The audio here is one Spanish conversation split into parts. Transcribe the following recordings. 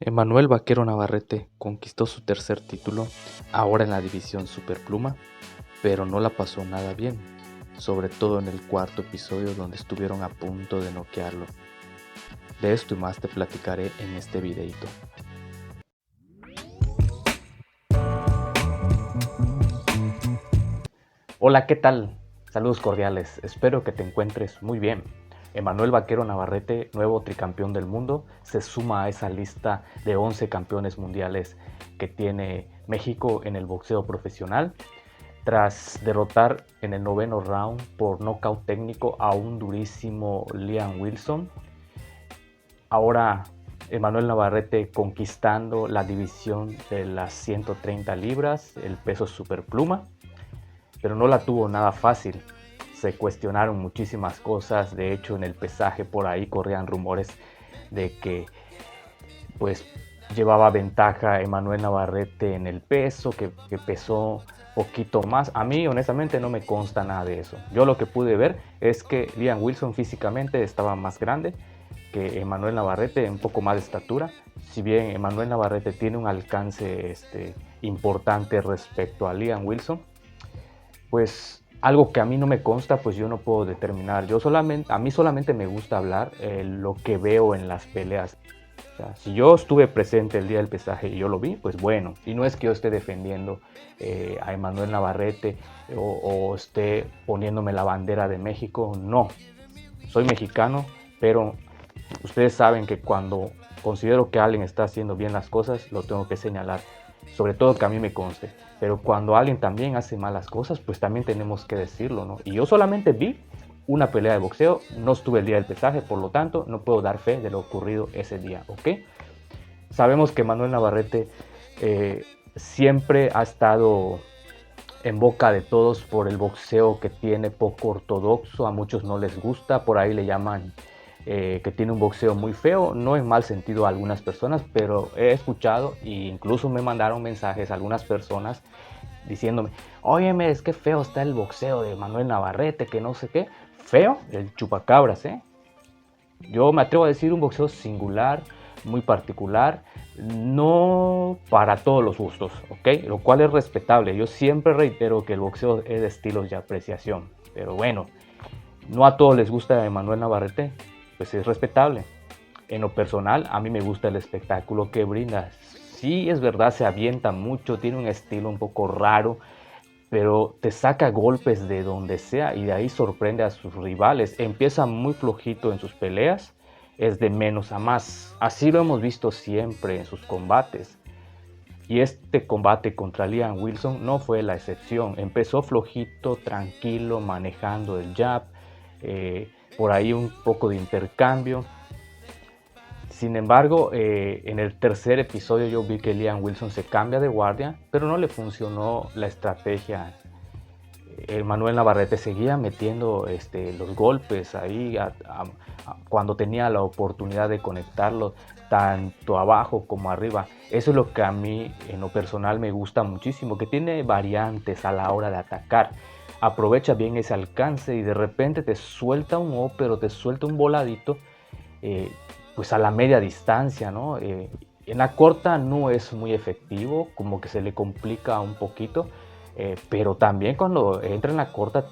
Emanuel Vaquero Navarrete conquistó su tercer título, ahora en la división Superpluma, pero no la pasó nada bien, sobre todo en el cuarto episodio donde estuvieron a punto de noquearlo. De esto y más te platicaré en este videito. Hola, ¿qué tal? Saludos cordiales, espero que te encuentres muy bien. Emanuel Vaquero Navarrete, nuevo tricampeón del mundo, se suma a esa lista de 11 campeones mundiales que tiene México en el boxeo profesional, tras derrotar en el noveno round por nocaut técnico a un durísimo Liam Wilson. Ahora Emanuel Navarrete conquistando la división de las 130 libras, el peso superpluma, pero no la tuvo nada fácil. Se cuestionaron muchísimas cosas. De hecho, en el pesaje por ahí corrían rumores de que pues llevaba ventaja Emanuel Navarrete en el peso, que pesó poquito más. A mí honestamente no me consta nada de eso. Yo lo que pude ver es que Liam Wilson físicamente estaba más grande que Emanuel Navarrete, un poco más de estatura. Si bien Emanuel Navarrete tiene un alcance importante respecto a Liam Wilson, pues algo que a mí no me consta, pues yo no puedo determinar. A mí solamente me gusta hablar lo que veo en las peleas. O sea, si yo estuve presente el día del pesaje y yo lo vi, pues bueno. Y no es que yo esté defendiendo a Emanuel Navarrete o esté poniéndome la bandera de México. No, soy mexicano, pero ustedes saben que cuando considero que alguien está haciendo bien las cosas, lo tengo que señalar. Sobre todo que a mí me conste. Pero cuando alguien también hace malas cosas, pues también tenemos que decirlo, ¿no? Y yo solamente vi una pelea de boxeo, no estuve el día del pesaje, por lo tanto no puedo dar fe de lo ocurrido ese día, ¿ok? Sabemos que Manuel Navarrete siempre ha estado en boca de todos por el boxeo que tiene poco ortodoxo, a muchos no les gusta, por ahí le llaman que tiene un boxeo muy feo, no en mal sentido a algunas personas, pero he escuchado e incluso me mandaron mensajes a algunas personas diciéndome, óyeme, es que feo está el boxeo de Manuel Navarrete, que no sé qué, feo, el chupacabras, ¿eh? Yo me atrevo a decir un boxeo singular, muy particular, no para todos los gustos, ¿ok? Lo cual es respetable. Yo siempre reitero que el boxeo es de estilos de apreciación, pero bueno, no a todos les gusta Emanuel Navarrete, pues es respetable. En lo personal, a mí me gusta el espectáculo que brinda. Sí, es verdad, se avienta mucho, tiene un estilo un poco raro, pero te saca golpes de donde sea y de ahí sorprende a sus rivales. Empieza muy flojito en sus peleas, es de menos a más. Así lo hemos visto siempre en sus combates. Y este combate contra Liam Wilson no fue la excepción. Empezó flojito, tranquilo, manejando el jab, por ahí un poco de intercambio. Sin embargo, en el tercer episodio yo vi que Liam Wilson se cambia de guardia, pero no le funcionó la estrategia. Manuel Navarrete seguía metiendo los golpes ahí cuando tenía la oportunidad de conectarlos tanto abajo como arriba. Eso es lo que a mí en lo personal me gusta muchísimo, que tiene variantes a la hora de atacar. Aprovecha bien ese alcance y de repente te suelta un ópero, te suelta un voladito, eh, pues a la media distancia, ¿no? En la corta no es muy efectivo, como que se le complica un poquito. Pero también cuando entra en la corta,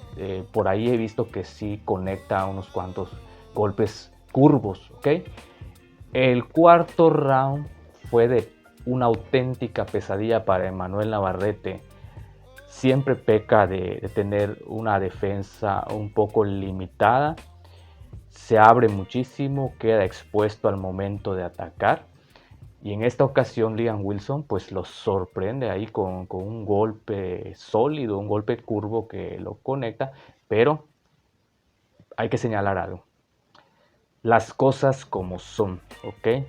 por ahí he visto que sí conecta unos cuantos golpes curvos, ¿ok? El cuarto round fue de una auténtica pesadilla para Emanuel Navarrete. Siempre peca de tener una defensa un poco limitada. Se abre muchísimo, queda expuesto al momento de atacar. Y en esta ocasión Liam Wilson pues lo sorprende ahí con un golpe sólido, un golpe curvo que lo conecta, pero hay que señalar algo. Las cosas como son, ¿ok?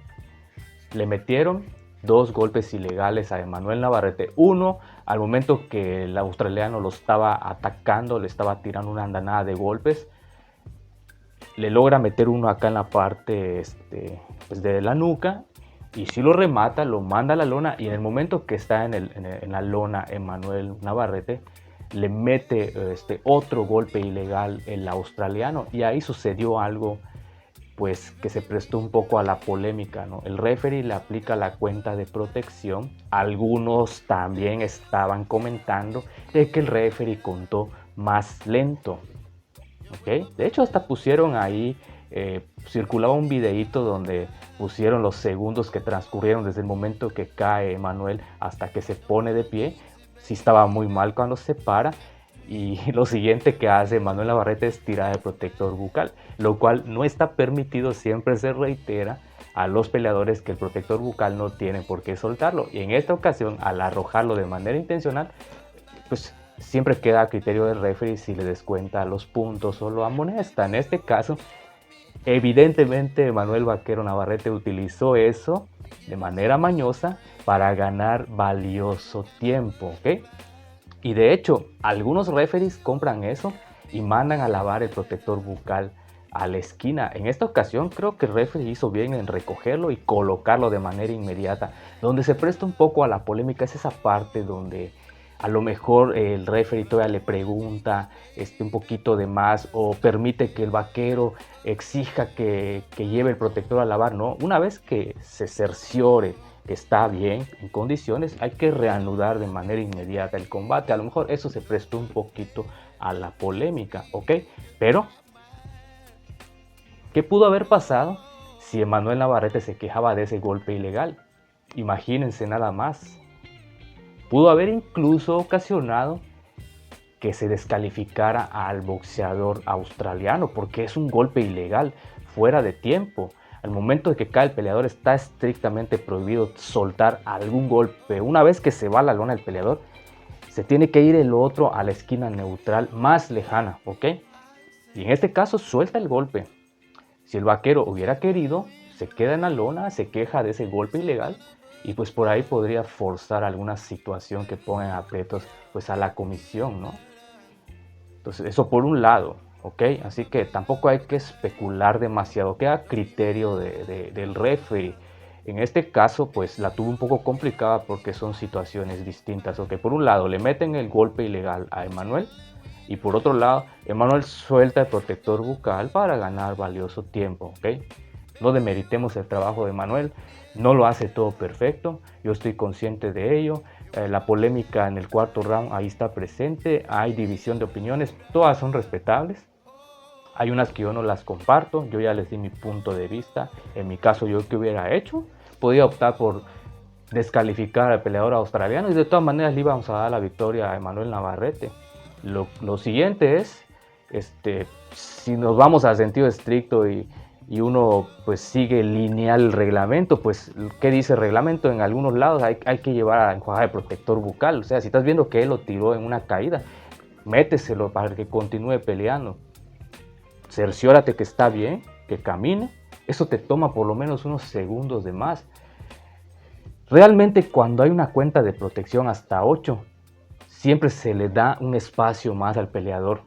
Le metieron dos golpes ilegales a Emanuel Navarrete. Uno, al momento que el australiano lo estaba atacando, le estaba tirando una andanada de golpes, le logra meter uno acá en la parte pues de la nuca. Y si lo remata, lo manda a la lona y en el momento que está en la lona Emanuel Navarrete, le mete otro golpe ilegal el australiano y ahí sucedió algo pues que se prestó un poco a la polémica, ¿no? El referee le aplica la cuenta de protección. Algunos también estaban comentando de que el referee contó más lento, ¿ok? De hecho, hasta pusieron ahí, circulaba un videíto donde pusieron los segundos que transcurrieron desde el momento que cae Manuel hasta que se pone de pie. Sí estaba muy mal cuando se para. Y lo siguiente que hace Manuel Navarrete es tirar el protector bucal, lo cual no está permitido. Siempre se reitera a los peleadores que el protector bucal no tienen por qué soltarlo. Y en esta ocasión, al arrojarlo de manera intencional, pues siempre queda a criterio del referee si le descuenta los puntos o lo amonesta. En este caso, evidentemente Manuel Vaquero Navarrete utilizó eso de manera mañosa para ganar valioso tiempo, ¿ok? Y de hecho, algunos referees compran eso y mandan a lavar el protector bucal a la esquina. En esta ocasión creo que el referee hizo bien en recogerlo y colocarlo de manera inmediata. Donde se presta un poco a la polémica es esa parte donde a lo mejor el referee todavía le pregunta un poquito de más o permite que el vaquero exija que lleve el protector a lavar. No, una vez que se cerciore que está bien, en condiciones, hay que reanudar de manera inmediata el combate. A lo mejor eso se prestó un poquito a la polémica, ¿ok? Pero, ¿qué pudo haber pasado si Emanuel Navarrete se quejaba de ese golpe ilegal? Imagínense nada más. Pudo haber incluso ocasionado que se descalificara al boxeador australiano porque es un golpe ilegal, fuera de tiempo. Al momento de que cae el peleador está estrictamente prohibido soltar algún golpe. Una vez que se va a la lona el peleador, se tiene que ir el otro a la esquina neutral más lejana, ¿ok? Y en este caso suelta el golpe. Si el vaquero hubiera querido, se queda en la lona, se queja de ese golpe ilegal y pues por ahí podría forzar alguna situación que ponga en aprietos pues a la comisión, ¿no? Entonces eso por un lado. ¿Ok? Así que tampoco hay que especular demasiado, queda a criterio del referee. En este caso, pues la tuvo un poco complicada porque son situaciones distintas. ¿Ok? Por un lado, le meten el golpe ilegal a Emanuel y por otro lado, Emanuel suelta el protector bucal para ganar valioso tiempo. ¿Ok? No demeritemos el trabajo de Emanuel, no lo hace todo perfecto, yo estoy consciente de ello. La polémica en el cuarto round ahí está presente, hay división de opiniones, todas son respetables. Hay unas que yo no las comparto, yo ya les di mi punto de vista. En mi caso, yo qué hubiera hecho, podía optar por descalificar al peleador australiano y de todas maneras le íbamos a dar la victoria a Emanuel Navarrete. Lo siguiente es, si nos vamos al sentido estricto y uno pues sigue lineal el reglamento, pues ¿qué dice el reglamento? En algunos lados hay que llevar a enjuagar el protector bucal. O sea, si estás viendo que él lo tiró en una caída, méteselo para que continúe peleando. Cerciórate que está bien, que camine. Eso te toma por lo menos unos segundos de más. Realmente cuando hay una cuenta de protección hasta 8, siempre se le da un espacio más al peleador.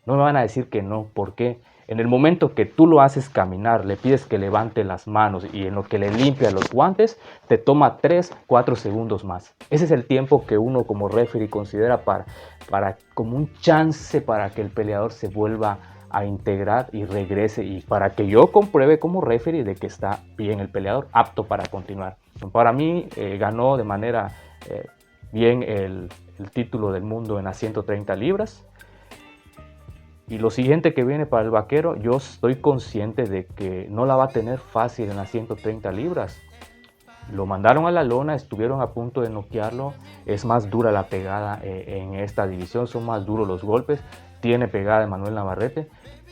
No me van a decir que no, porque en el momento que tú lo haces caminar, le pides que levante las manos y en lo que le limpia los guantes, te toma 3, 4 segundos más. Ese es el tiempo que uno como referee considera para como un chance para que el peleador se vuelva a integrar y regrese y para que yo compruebe como referee de que está bien el peleador, apto para continuar. Para mí ganó de manera bien el título del mundo en las 130 libras. Y lo siguiente que viene para el vaquero, yo estoy consciente de que no la va a tener fácil en las 130 libras. Lo mandaron a la lona, estuvieron a punto de noquearlo. Es más dura la pegada en esta división, son más duros los golpes. Tiene pegada Emanuel Navarrete,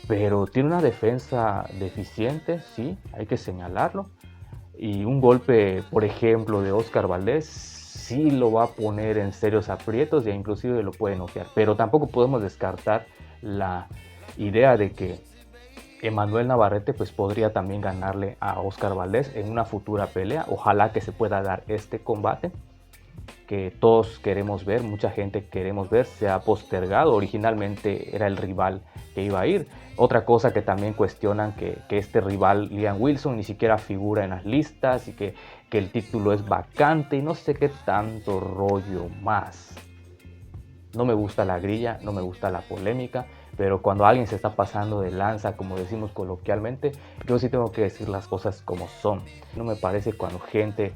pero tiene una defensa deficiente, sí, hay que señalarlo. Y un golpe, por ejemplo, de Oscar Valdés, sí lo va a poner en serios aprietos e inclusive lo puede noquear. Pero tampoco podemos descartar la idea de que Emanuel Navarrete pues podría también ganarle a Oscar Valdés en una futura pelea. Ojalá que se pueda dar este combate que todos queremos ver, mucha gente queremos ver. Se ha postergado, originalmente era el rival que iba a ir. Otra cosa que también cuestionan que este rival, Liam Wilson, ni siquiera figura en las listas y que el título es vacante y no sé qué tanto rollo más. No me gusta la grilla, no me gusta la polémica, pero cuando alguien se está pasando de lanza, como decimos coloquialmente, yo sí tengo que decir las cosas como son. No me parece cuando gente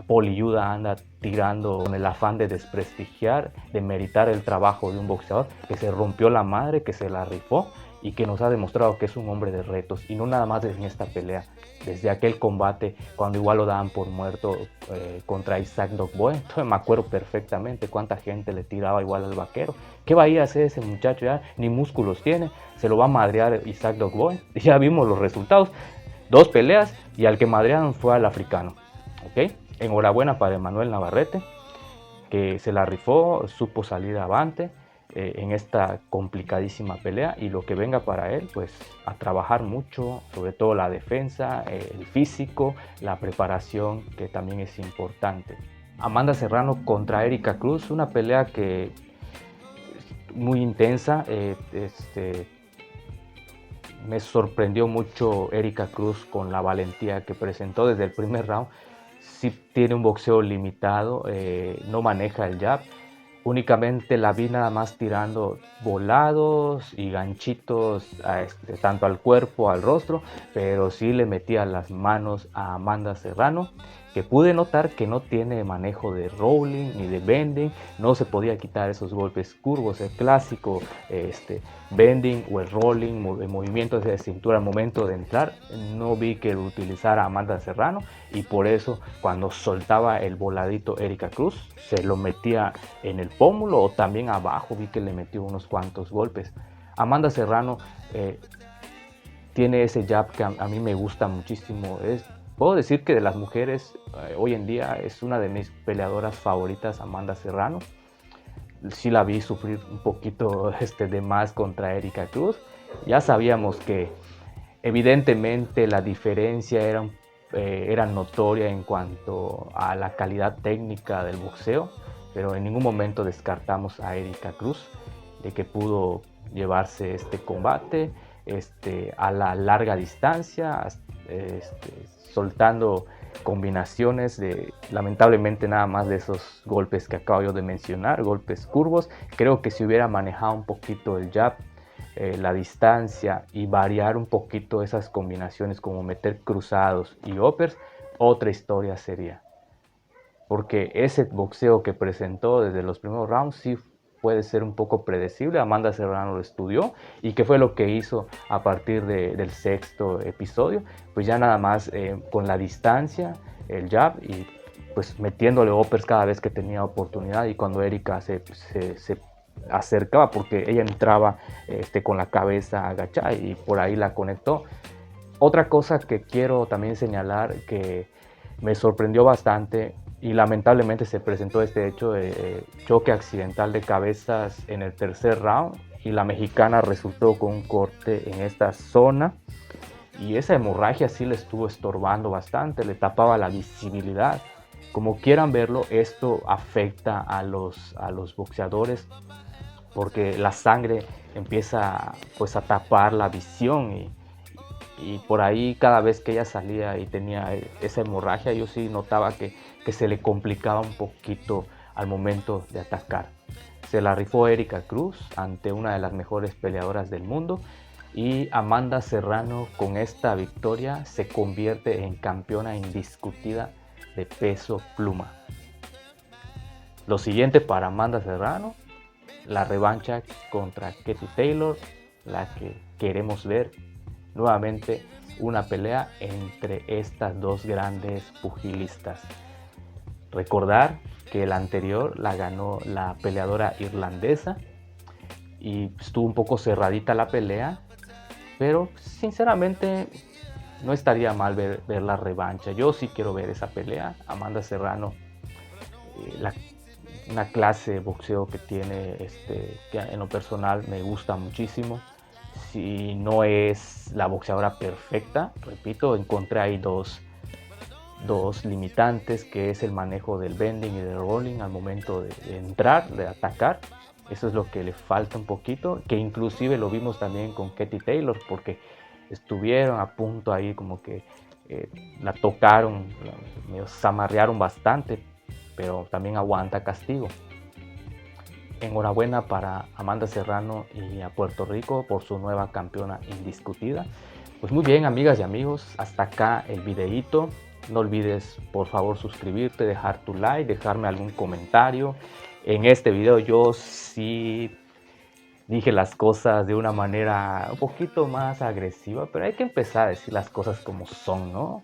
polilluda anda tirando con el afán de desprestigiar, de meritar el trabajo de un boxeador que se rompió la madre, que se la rifó y que nos ha demostrado que es un hombre de retos, y no nada más en esta pelea, desde aquel combate cuando igual lo daban por muerto contra Isaac Dogboe. Entonces me acuerdo perfectamente cuánta gente le tiraba igual al vaquero. ¿Qué va a ir a hacer ese muchacho? Ya ni músculos tiene, se lo va a madrear Isaac Dogboe. Y ya vimos los resultados, 2 peleas y al que madrearon fue al africano. ¿Okay? Enhorabuena para Emanuel Navarrete, que se la rifó, supo salir avante en esta complicadísima pelea, y lo que venga para él, pues a trabajar mucho, sobre todo la defensa, el físico, la preparación, que también es importante. Amanda Serrano contra Erika Cruz, una pelea que muy intensa. Me sorprendió mucho Erika Cruz con la valentía que presentó desde el primer round. Sí tiene un boxeo limitado, no maneja el jab. Únicamente la vi nada más tirando volados y ganchitos tanto al cuerpo, al rostro, pero sí le metía las manos a Amanda Serrano, que pude notar que no tiene manejo de rolling ni de bending, no se podía quitar esos golpes curvos, el clásico bending o el rolling, movimientos de cintura al momento de entrar. No vi que lo utilizara Amanda Serrano, y por eso cuando soltaba el voladito Erika Cruz se lo metía en el pómulo o también abajo, vi que le metió unos cuantos golpes. Amanda Serrano tiene ese jab que a mí me gusta muchísimo. Puedo decir que de las mujeres hoy en día es una de mis peleadoras favoritas, Amanda Serrano. Sí la vi sufrir un poquito de más contra Erika Cruz. Ya sabíamos que evidentemente la diferencia era notoria en cuanto a la calidad técnica del boxeo, pero en ningún momento descartamos a Erika Cruz de que pudo llevarse este combate a la larga distancia, soltando combinaciones lamentablemente nada más de esos golpes que acabo yo de mencionar, golpes curvos. Creo que si hubiera manejado un poquito el jab, la distancia, y variar un poquito esas combinaciones como meter cruzados y uppers, otra historia sería. Porque ese boxeo que presentó desde los primeros rounds sí puede ser un poco predecible. Amanda Serrano lo estudió, y qué fue lo que hizo a partir del 6º episodio, pues ya nada más con la distancia, el jab, y pues metiéndole uppers cada vez que tenía oportunidad, y cuando Erika se acercaba, porque ella entraba con la cabeza agachada y por ahí la conectó. Otra cosa que quiero también señalar, que me sorprendió bastante y lamentablemente se presentó este hecho de choque accidental de cabezas en el 3er round, y la mexicana resultó con un corte en esta zona, y esa hemorragia sí le estuvo estorbando bastante, le tapaba la visibilidad. Como quieran verlo, esto afecta a los boxeadores, porque la sangre empieza pues a tapar la visión, y por ahí cada vez que ella salía y tenía esa hemorragia, yo sí notaba que se le complicaba un poquito al momento de atacar. Se la rifó Erika Cruz ante una de las mejores peleadoras del mundo, y Amanda Serrano con esta victoria se convierte en campeona indiscutida de peso pluma. Lo siguiente para Amanda Serrano, la revancha contra Katie Taylor, la que queremos ver. Nuevamente una pelea entre estas dos grandes pugilistas. Recordar que la anterior la ganó la peleadora irlandesa, y estuvo un poco cerradita la pelea, pero sinceramente no estaría mal ver la revancha. Yo sí quiero ver esa pelea. Amanda Serrano, una clase de boxeo que tiene, que en lo personal me gusta muchísimo. Si no es la boxeadora perfecta, repito, encontré ahí dos limitantes, que es el manejo del bending y del rolling al momento de entrar, de atacar. Eso es lo que le falta un poquito, que inclusive lo vimos también con Katie Taylor, porque estuvieron a punto ahí como que la tocaron, me zamarrearon bastante, pero también aguanta castigo. enhorabuena para Amanda Serrano y a Puerto Rico por su nueva campeona indiscutida. Pues muy bien, amigas y amigos, hasta acá el videíto. No olvides por favor suscribirte, dejar tu like, dejarme algún comentario. En este video yo sí dije las cosas de una manera un poquito más agresiva, pero hay que empezar a decir las cosas como son, ¿no?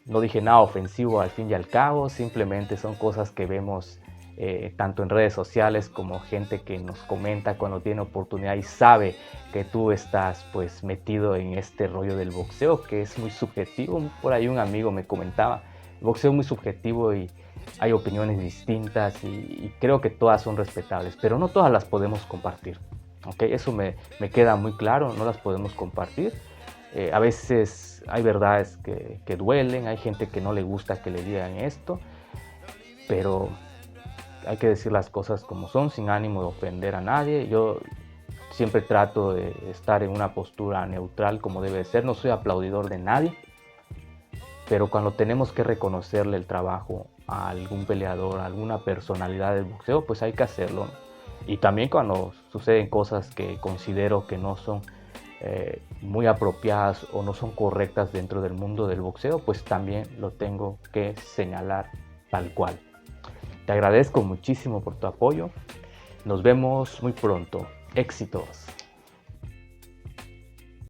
No dije nada ofensivo al fin y al cabo, simplemente son cosas que vemos tanto en redes sociales como gente que nos comenta cuando tiene oportunidad y sabe que tú estás pues metido en este rollo del boxeo que es muy subjetivo. Por ahí un amigo me comentaba, el boxeo es muy subjetivo y hay opiniones distintas y creo que todas son respetables, pero no todas las podemos compartir. ¿Okay? Eso me queda muy claro, no las podemos compartir. A veces hay verdades que duelen, hay gente que no le gusta que le digan esto, pero hay que decir las cosas como son, sin ánimo de ofender a nadie. Yo siempre trato de estar en una postura neutral como debe ser, no soy aplaudidor de nadie, pero cuando tenemos que reconocerle el trabajo a algún peleador, a alguna personalidad del boxeo, pues hay que hacerlo, ¿no? Y también cuando suceden cosas que considero que no son muy apropiadas o no son correctas dentro del mundo del boxeo, pues también lo tengo que señalar tal cual. Te agradezco muchísimo por tu apoyo. Nos vemos muy pronto. Éxitos.